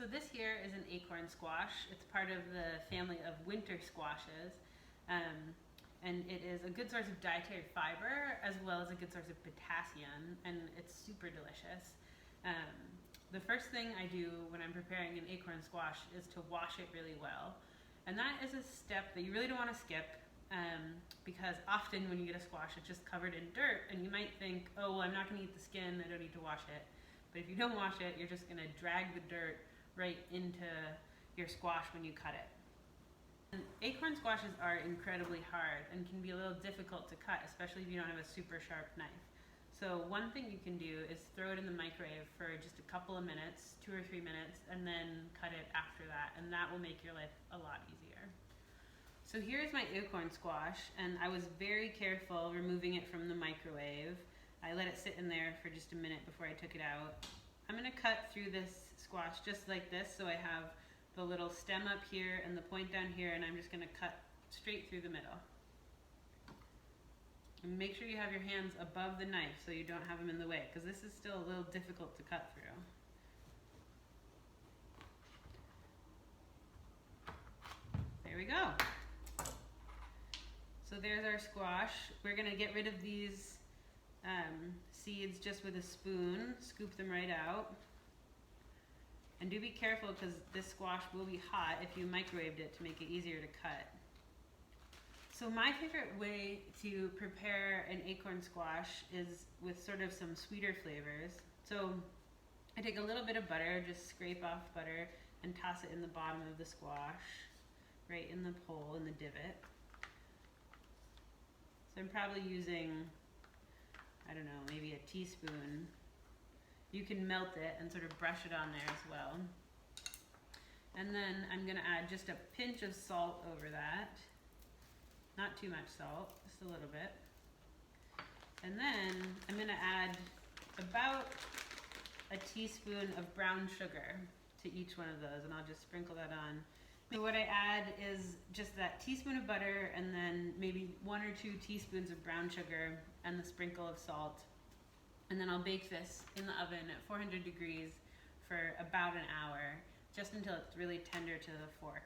So this here is an acorn squash. It's part of the family of winter squashes. And it is a good source of dietary fiber as well as a good source of potassium, and it's super delicious. The first thing I do when I'm preparing an acorn squash is to wash it really well. And that is a step that you really don't want to skip, because often when you get a squash, it's just covered in dirt, and you might think, oh, well, I'm not going to eat the skin, I don't need to wash it. But if you don't wash it, you're just going to drag the dirt right into your squash when you cut it. And acorn squashes are incredibly hard and can be a little difficult to cut, especially if you don't have a super sharp knife. So one thing you can do is throw it in the microwave for just a couple of minutes, 2 or 3 minutes, and then cut it after that, and that will make your life a lot easier. So here's my acorn squash, and I was very careful removing it from the microwave. I let it sit in there for just a minute before I took it out. I'm going to cut through this squash just like this, so I have the little stem up here and the point down here, and I'm just going to cut straight through the middle. And make sure you have your hands above the knife so you don't have them in the way, because this is still a little difficult to cut through. There we go. So there's our squash. We're going to get rid of these seeds just with a spoon, scoop them right out. And do be careful, because this squash will be hot if you microwaved it to make it easier to cut. So my favorite way to prepare an acorn squash is with sort of some sweeter flavors. So I take a little bit of butter, just scrape off butter and toss it in the bottom of the squash, right in the hole, in the divot. So I'm probably using, I don't know, maybe a teaspoon. You can melt it and sort of brush it on there as well. And then I'm going to add just a pinch of salt over that. Not too much salt, just a little bit. And then I'm going to add about a teaspoon of brown sugar to each one of those, and I'll just sprinkle that on. So what I add is just that teaspoon of butter, and then maybe 1 or 2 teaspoons of brown sugar and the sprinkle of salt. And then I'll bake this in the oven at 400 degrees for about an hour, just until it's really tender to the fork.